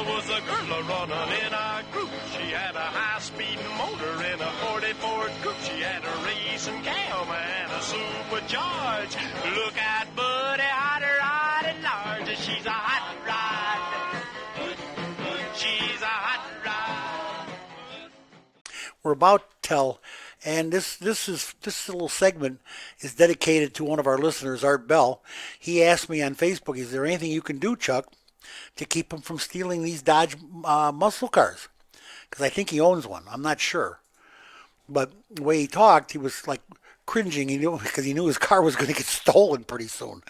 Was a girl running in our group. She had a high-speed motor in a 40 Ford coupe. She had a racing cam and a supercharged. Look at Buddy, hot rod and large. She's a hot rod. She's a hot rod. We're about to tell, and this little segment is dedicated to one of our listeners, Art Bell. He asked me on Facebook, "Is there anything you can do, Chuck, to keep him from stealing these Dodge muscle cars?" Because I think he owns one. I'm not sure. But the way he talked, he was like cringing. He knew, because he knew his car was going to get stolen pretty soon.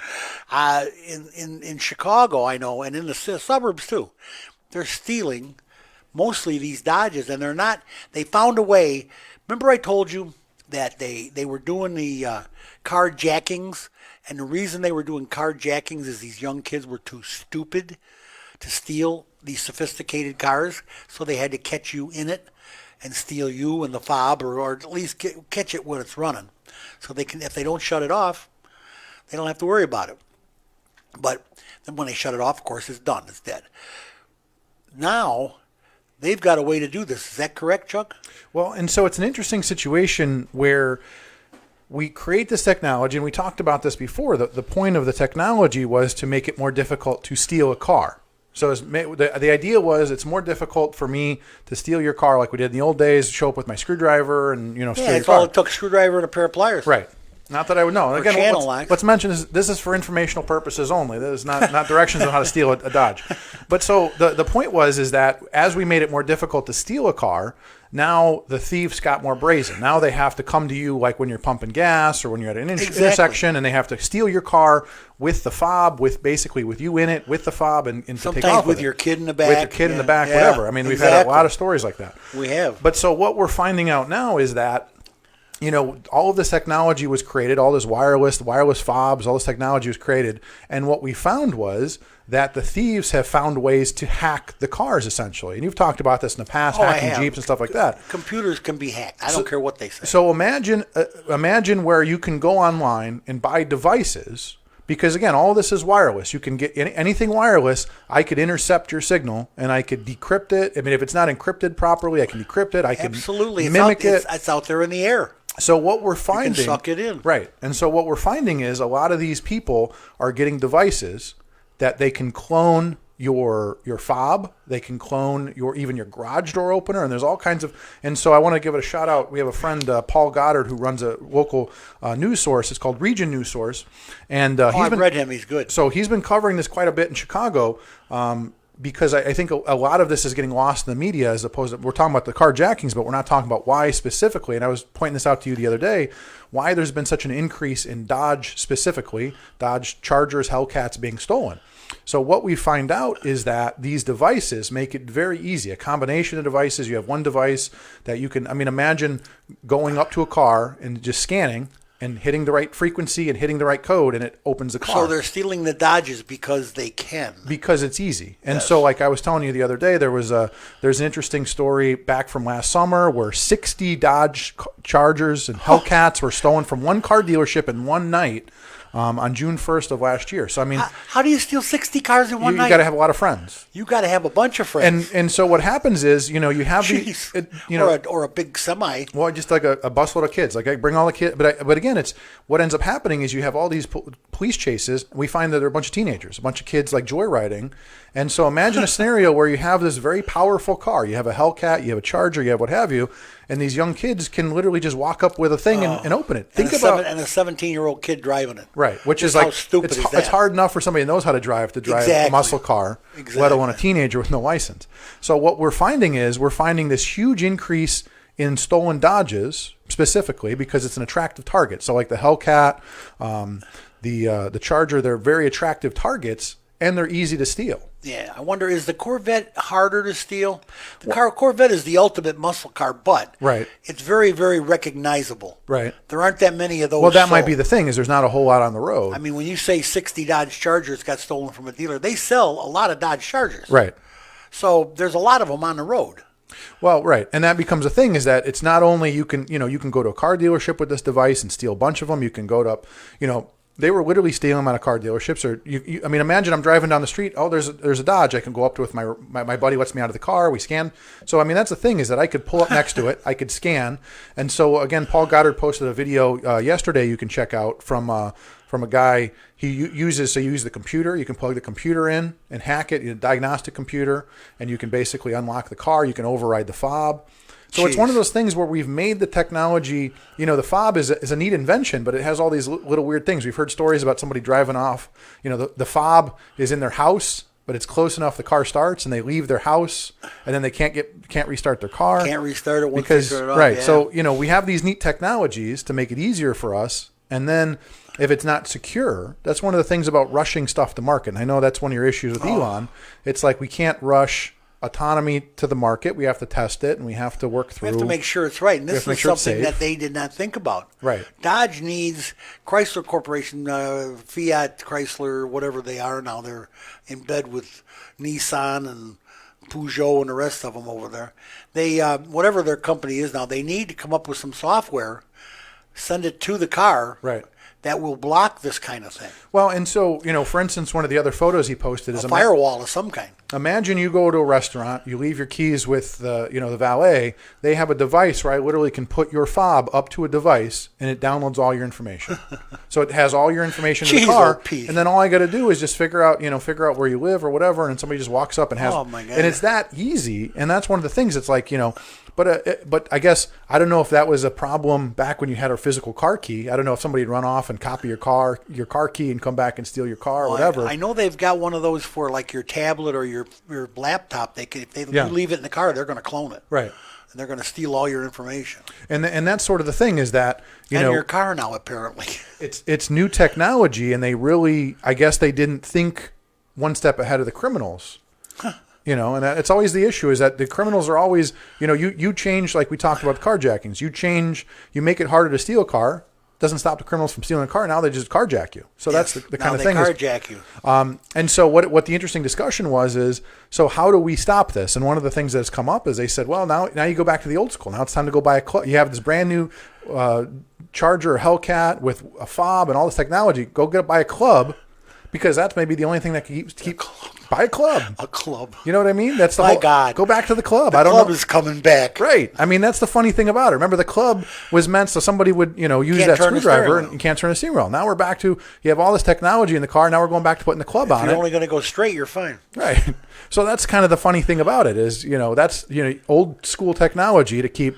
In Chicago, I know, and in the suburbs too, they're stealing mostly these Dodges, and they're not. They found a way. Remember I told you that they were doing the carjackings, and the reason they were doing carjackings is these young kids were too stupid to steal these sophisticated cars, so they had to catch you in it and steal you and the fob, or at least catch it when it's running, so they can, if they don't shut it off, they don't have to worry about it. But then when they shut it off, of course, it's done, it's dead. Now they've got a way to do this. Is that correct, Chuck? Well, and so it's an interesting situation where we create this technology, and we talked about this before. The point of the technology was to make it more difficult to steal a car. So the idea was, it's more difficult for me to steal your car like we did in the old days, show up with my screwdriver and, steal your it's car. all it took, a screwdriver and a pair of pliers. Right. Not that I would know. Or again, channel locks. let's mention this is for informational purposes only. This is not directions on how to steal a Dodge. But so the point is that as we made it more difficult to steal a car, now the thieves got more brazen. Now they have to come to you like when you're pumping gas or when you're at an intersection, and they have to steal your car with the fob, with you in it, with the fob, and to sometimes take off with your kid in the back. With your kid in the back, whatever. I mean, we've had a lot of stories like that. We have. But so what we're finding out now is that, all of this technology was created, all this wireless fobs, all this technology was created. And what we found was that the thieves have found ways to hack the cars, essentially. And you've talked about this in the past, hacking Jeeps and stuff like that. Computers can be hacked. I don't care what they say. So imagine where you can go online and buy devices, because, again, all this is wireless. You can get anything wireless. I could intercept your signal, and I could decrypt it. I mean, if it's not encrypted properly, I can decrypt it. I can mimic it. It's out there in the air. So what we're finding, you can suck it in. Right. And so what we're finding is a lot of these people are getting devices that they can clone your fob, they can clone even your garage door opener, and there's all kinds of. And so I want to give it a shout out. We have a friend, Paul Goddard, who runs a local news source. It's called Region News Source, and I've read him. He's good. So he's been covering this quite a bit in Chicago. Because I think a lot of this is getting lost in the media, as opposed to, we're talking about the carjackings, but we're not talking about why specifically. And I was pointing this out to you the other day, why there's been such an increase in Dodge specifically, Dodge Chargers, Hellcats being stolen. So what we find out is that these devices make it very easy. A combination of devices. You have one device that you can, imagine going up to a car and just scanning and hitting the right frequency and hitting the right code, and it opens the car. So they're stealing the Dodges because they can. Because it's easy. And so, like I was telling you the other day, there's an interesting story back from last summer where 60 Dodge Chargers and Hellcats were stolen from one car dealership in one night. On June 1st of last year. So, how do you steal 60 cars in one night? You got to have a lot of friends. You got to have a bunch of friends. And so what happens is, you have or a big semi. Well, just like a busload of kids. Like I bring all the kids. But again, it's what ends up happening is you have all these police chases. We find that there are a bunch of teenagers, a bunch of kids like joyriding. And so imagine a scenario where you have this very powerful car. You have a Hellcat, you have a Charger, you have what have you. And these young kids can literally just walk up with a thing and open it. And a 17-year-old kid driving it. Right, which is how like stupid is that? It's hard enough for somebody who knows how to drive a muscle car, let alone a teenager with no license. So what we're finding is this huge increase in stolen Dodges, specifically because it's an attractive target. So like the Hellcat, the Charger, they're very attractive targets, and they're easy to steal. Yeah, I wonder, is the Corvette harder to steal? Corvette is the ultimate muscle car, but it's very, very recognizable. Right. There aren't that many of those. Well, that might be the thing, is there's not a whole lot on the road. When you say 60 Dodge Chargers got stolen from a dealer, they sell a lot of Dodge Chargers. Right. So there's a lot of them on the road. Well, right, and that becomes a thing. Is that it's not only you can go to a car dealership with this device and steal a bunch of them. You can go to they were literally stealing them out of car dealerships. Or I mean, imagine I'm driving down the street. Oh, there's a Dodge. I can go up to with my buddy. Lets me out of the car. We scan. So I mean, that's the thing is that I could pull up next to it. I could scan. And so again, Paul Goddard posted a video yesterday. You can check out from a guy. He uses you use the computer. You can plug the computer in and hack it. A diagnostic computer, and you can basically unlock the car. You can override the fob. So It's one of those things where we've made the technology, the fob is a neat invention, but it has all these little weird things. We've heard stories about somebody driving off, the fob is in their house, but it's close enough the car starts and they leave their house and then they can't restart their car. Can't restart it once because, they turn it off. Right. Yeah. So, we have these neat technologies to make it easier for us. And then if it's not secure, that's one of the things about rushing stuff to market. And I know that's one of your issues with Elon. It's like we can't rush autonomy to the market. We have to test it and we have to work through. We have to make sure it's right. And this is something that they did not think about. Right. Dodge needs Chrysler Corporation, Fiat, Chrysler, whatever they are now. They're in bed with Nissan and Peugeot and the rest of them over there. They, whatever their company is now, they need to come up with some software, send it to the car. Right. That will block this kind of thing. Well, and so, for instance, one of the other photos he posted is a firewall of some kind. Imagine you go to a restaurant, you leave your keys with the valet. They have a device where I literally can put your fob up to a device and it downloads all your information. So it has all your information in the car, and then all I got to do is just figure out where you live or whatever, and somebody just walks up and has. Oh my God. And it's that easy, and that's one of the things. It's like But I guess I don't know if that was a problem back when you had a physical car key. I don't know if somebody would run off and copy your car key and come back and steal your car or whatever. I know they've got one of those for like your tablet or your laptop. If they leave it in the car, they're going to clone it. Right. And they're going to steal all your information. And that's sort of the thing is that your car now apparently. It's new technology, and I guess they didn't think one step ahead of the criminals. Huh. And it's always the issue is that the criminals are always, you change, like we talked about carjackings. You make it harder to steal a car. Doesn't stop the criminals from stealing a car. Now they just carjack you. So that's the kind of thing. Now they carjack you. And so what the interesting discussion was so how do we stop this? And one of the things that has come up is they said, well, now you go back to the old school. Now it's time to go buy a club. You have this brand new Charger or Hellcat with a fob and all this technology. Go buy a club. Because that's maybe the only thing that can keep buy a club. A club. You know what I mean? That's the My whole, God. Go back to the club. The club is coming back. Right. I mean, that's the funny thing about it. Remember, the club was meant so somebody would, use that screwdriver and you can't turn the steering wheel. Now we're back to, you have all this technology in the car. Now we're going back to putting the club on it. If you're only going to go straight, you're fine. Right. So that's kind of the funny thing about it is, that's, old school technology to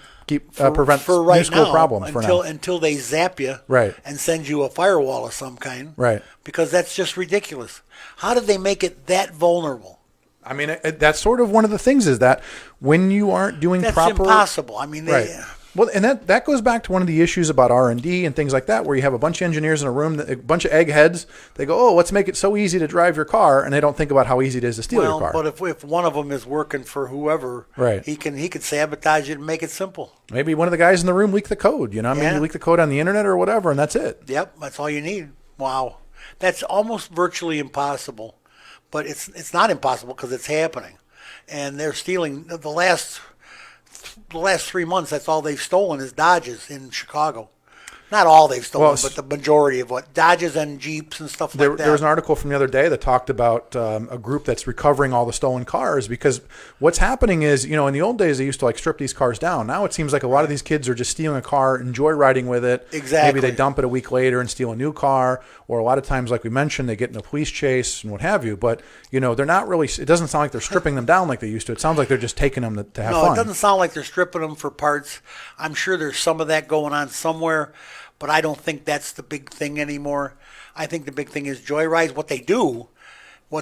prevent right new school now, problems until they zap you and send you a firewall of some kind. Right. Because that's just ridiculous. How did they make it that vulnerable? I mean, that's sort of one of the things is that when you aren't doing that's proper... That's impossible. I mean, Well, and that goes back to one of the issues about R&D and things like that, where you have a bunch of engineers in a room, a bunch of eggheads. They go, let's make it so easy to drive your car, and they don't think about how easy it is to steal your car. But if one of them is working for whoever, he could sabotage it and make it simple. Maybe one of the guys in the room leaked the code. You leak the code on the internet or whatever, and that's it. Yep, that's all you need. Wow, that's almost virtually impossible, but it's not impossible because it's happening, and they're stealing the last 3 months. That's all they've stolen is Dodges in Chicago. Not all they've stolen, but the majority of what Dodges and Jeeps and stuff like that. There was an article from the other day that talked about a group that's recovering all the stolen cars because what's happening is, in the old days they used to strip these cars down. Now it seems like a lot of these kids are just stealing a car, enjoy riding with it. Exactly. Maybe they dump it a week later and steal a new car, or a lot of times, like we mentioned, they get in a police chase and what have you. But they're not really. It doesn't sound like they're stripping them down like they used to. It sounds like they're just taking them to have fun. No, it doesn't sound like they're stripping them for parts. I'm sure there's some of that going on somewhere. But I don't think that's the big thing anymore. I think the big thing is joyrides. What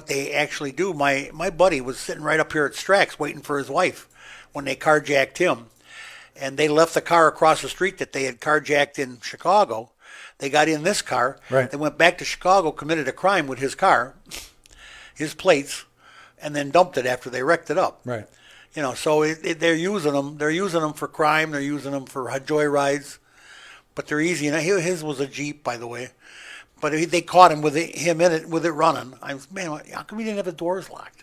they actually do. My buddy was sitting right up here at Strax waiting for his wife when they carjacked him. And they left the car across the street that they had carjacked in Chicago. They got in this car. Right. They went back to Chicago, committed a crime with his car, his plates, and then dumped it after they wrecked it up. Right. So they're using them. They're using them for crime. They're using them for joyrides. But they're easy. His was a Jeep, by the way. But they caught him with him in it, with it running. Man, how come he didn't have the doors locked?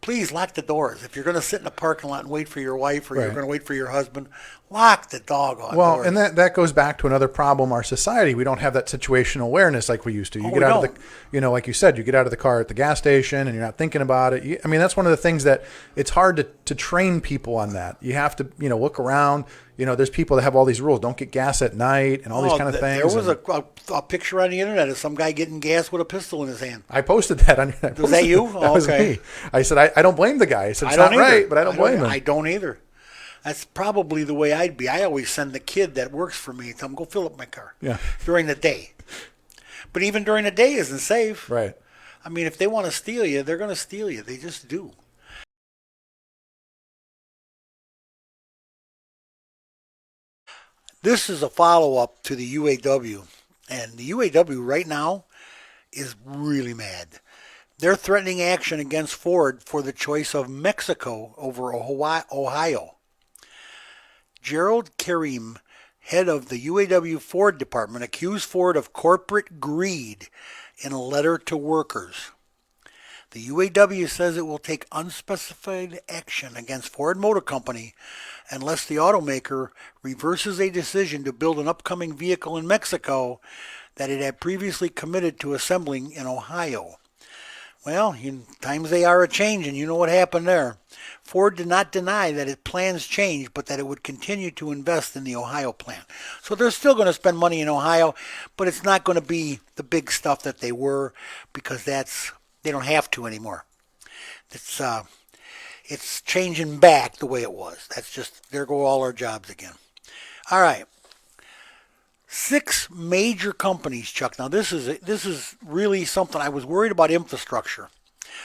please lock the doors. If you're going to sit in the parking lot and wait for your wife or you're Right. going to wait for your husband, lock the doggone Well, doors. and that goes back to another problem our society. We don't have that situational awareness like we used to. You Oh, get we out of don't. the, like you said, you get out of the car at the gas station and you're not thinking about it. I mean, that's one of the things that it's hard to train people on that. You have to, look around. There's people that have all these rules. Don't get gas at night and all these kind of things. There was a picture on the internet of some guy getting gas with a pistol in his hand. I posted that. Was that you? That was Okay. me. I said, I don't blame the guy. I said, it's I don't not either. right, but I don't blame him. I don't either. That's probably the way I'd be. I always send the kid that works for me, tell him, go fill up my car. Yeah. During the day. But even during the day isn't safe. Right. I mean, if they want to steal you, they're going to steal you. They just do. This is a follow-up to the UAW. And the UAW right now is really mad. They're threatening action against Ford for the choice of Mexico over Ohio. Gerald Karim, head of the UAW Ford department, accused Ford of corporate greed in a letter to workers. The UAW says it will take unspecified action against Ford Motor Company unless the automaker reverses a decision to build an upcoming vehicle in Mexico that it had previously committed to assembling in Ohio. Well, times they are a-changing. You know what happened there. Ford did not deny that its plans changed, but that it would continue to invest in the Ohio plant. So they're still going to spend money in Ohio, but it's not going to be the big stuff that they were because they don't have to anymore. It's changing back the way it was. That's just, there go all our jobs again. All right. 6 major companies, Chuck. Now this is really something. I was worried about infrastructure.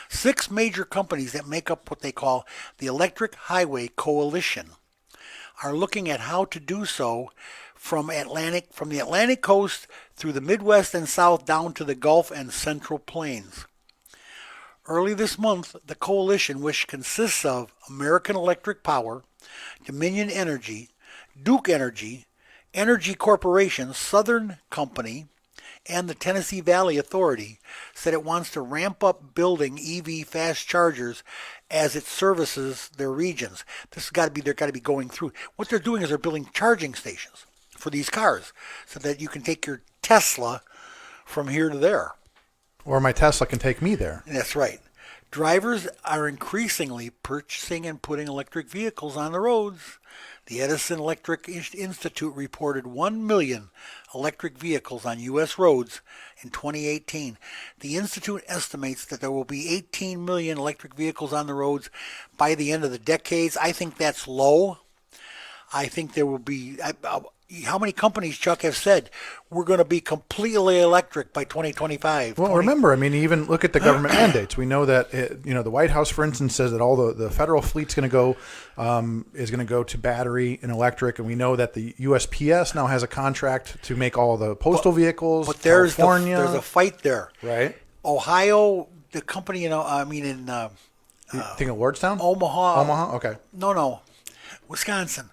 6 major companies that make up what they call the Electric Highway Coalition are looking at how to do so from the Atlantic coast through the Midwest and South down to the Gulf and Central Plains. Early this month, the coalition, which consists of American Electric Power, Dominion Energy, Duke Energy, Energy Corporation, Southern Company, and the Tennessee Valley Authority, said it wants to ramp up building EV fast chargers as it services their regions. They've got to be going through. What they're doing is they're building charging stations for these cars so that you can take your Tesla from here to there. Or my Tesla can take me there. That's right. Drivers are increasingly purchasing and putting electric vehicles on the roads. The Edison Electric Institute reported 1 million electric vehicles on U.S. roads in 2018. The Institute estimates that there will be 18 million electric vehicles on the roads by the end of the decade. I think that's low. I think there will be... how many companies, Chuck, have said we're going to be completely electric by 2025? Well, remember, even look at the government mandates. We know that the White House, for instance, says that all the federal fleet's going to go to battery and electric, and we know that the USPS now has a contract to make all the postal vehicles. But there's California, there's a fight there, right? Ohio, the company, in You think of Lordstown, Omaha, okay. No, Wisconsin.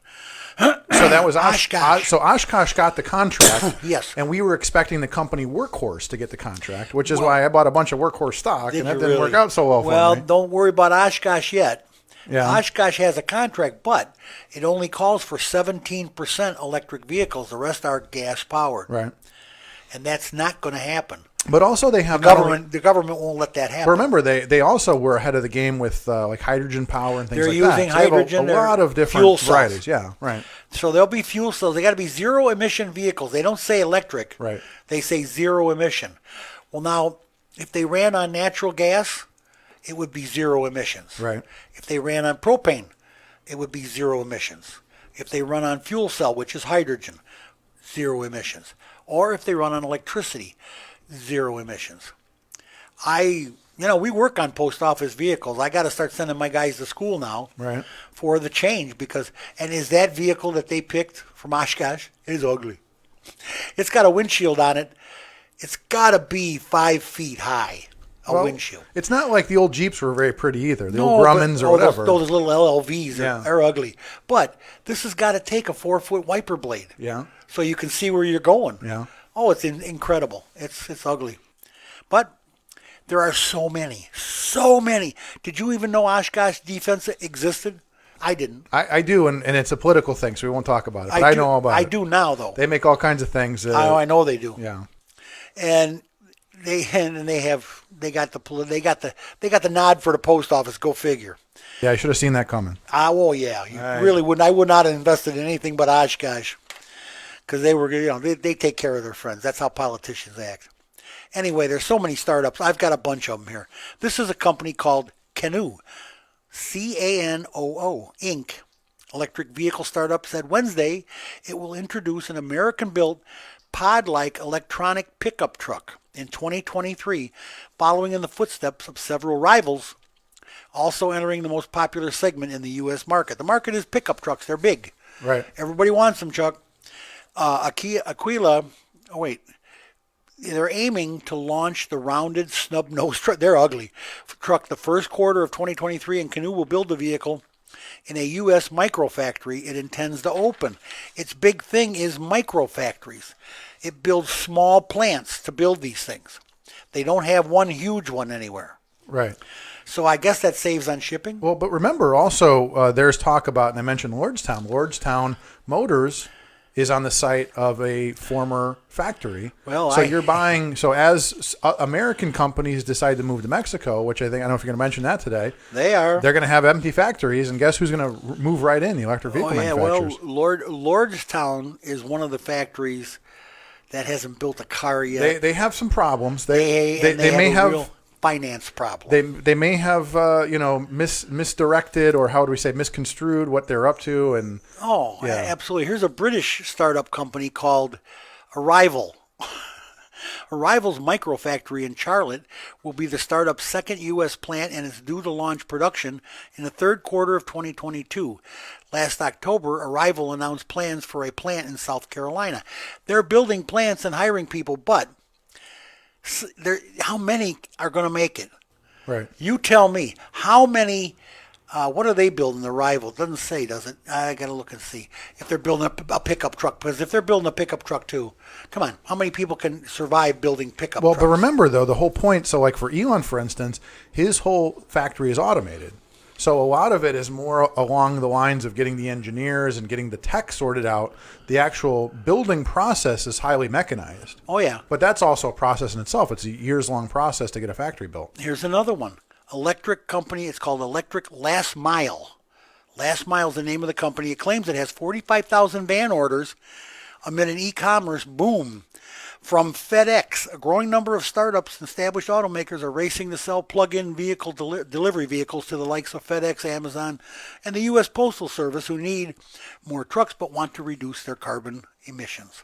So that was Oshkosh. So Oshkosh got the contract. Yes. And we were expecting the company Workhorse to get the contract, which is why I bought a bunch of Workhorse stock, and that didn't work out so well for me. Well, don't worry about Oshkosh yet. Yeah. Oshkosh has a contract, but it only calls for 17% electric vehicles. The rest are gas powered. Right. And that's not going to happen. But also they have The government won't let that happen. But remember, they also were ahead of the game with like hydrogen power and things They're like that. using So they have hydrogen. a lot of different fuel cells. varieties. Yeah, right. So there'll be fuel cells. They got to be zero emission vehicles. They don't say electric. Right. They say zero emission. Well, now, if they ran on natural gas, it would be zero emissions. Right. If they ran on propane, it would be zero emissions. If they run on fuel cell, which is hydrogen, zero emissions. Or if they run on electricity, zero emissions. We work on post office vehicles. I got to start sending my guys to school now, Right. for the change and is that vehicle that they picked from Oshkosh is ugly. It's got a windshield on it. It's got to be 5 feet high, windshield. It's not like the old Jeeps were very pretty either. The old Grummins or whatever. Those little LLVs Yeah. are ugly. But this has got to take a 4-foot wiper blade. Yeah. So you can see where you're going. Yeah. Oh, it's incredible. It's ugly. But There are so many. So many. Did you even know Oshkosh defense existed? I didn't. I do, and it's a political thing, so we won't talk about it. But I know all about it. I do now, though. They make all kinds of things. I know they do. Yeah. And they got the nod for the post office. Go figure. Yeah, I should have seen that coming. Oh yeah, really wouldn't. I would not have invested in anything but Oshkosh, because they take care of their friends. That's how politicians act. Anyway, there's so many startups. I've got a bunch of them here. This is a company called Canoe, Canoo, Inc. Electric vehicle startup said Wednesday it will introduce an American-built pod-like electronic pickup truck in 2023, following in the footsteps of several rivals, also entering the most popular segment in the U.S. market. The market is pickup trucks. They're big. Right. Everybody wants them, Chuck. They're aiming to launch the rounded snub-nosed truck. They're ugly. Truck the first quarter of 2023, and Canoe will build the vehicle in a U.S. microfactory it intends to open. Its big thing is microfactories. It builds small plants to build these things. They don't have one huge one anywhere. Right. So I guess that saves on shipping. Well, but remember also there's talk about, and I mentioned Lordstown. Lordstown Motors is on the site of a former factory. Well, as American companies decide to move to Mexico, which I don't know if you're going to mention that today. They're going to have empty factories, and guess who's going to move right in? The electric vehicle manufacturers. Well, Lordstown is one of the factories that hasn't built a car yet. They have some problems. They may have real finance problem. They may have misdirected, or how do we say, misconstrued what they're up to, and absolutely. Here's a British startup company called Arrival. Arrival's microfactory in Charlotte will be the startup's second U.S. plant, and is due to launch production in the third quarter of 2022. Last October, Arrival announced plans for a plant in South Carolina. They're building plants and hiring people, but how many are going to make it? Right. You tell me. How many? What are they building? Arrival? It doesn't say, does it? I got to look and see if they're building a pickup truck. Because if they're building a pickup truck too, come on, how many people can survive building pickup trucks? Well, but remember though, the whole point. So, like for Elon, for instance, his whole factory is automated. So a lot of it is more along the lines of getting the engineers and getting the tech sorted out. The actual building process is highly mechanized. Oh, yeah. But that's also a process in itself. It's a years-long process to get a factory built. Here's another one. Electric company. It's called Electric Last Mile. Last Mile is the name of the company. It claims it has 45,000 van orders amid an e-commerce boom from FedEx. A growing number of startups and established automakers are racing to sell plug-in vehicle delivery vehicles to the likes of FedEx, Amazon, and the U.S. Postal Service, who need more trucks but want to reduce their carbon emissions.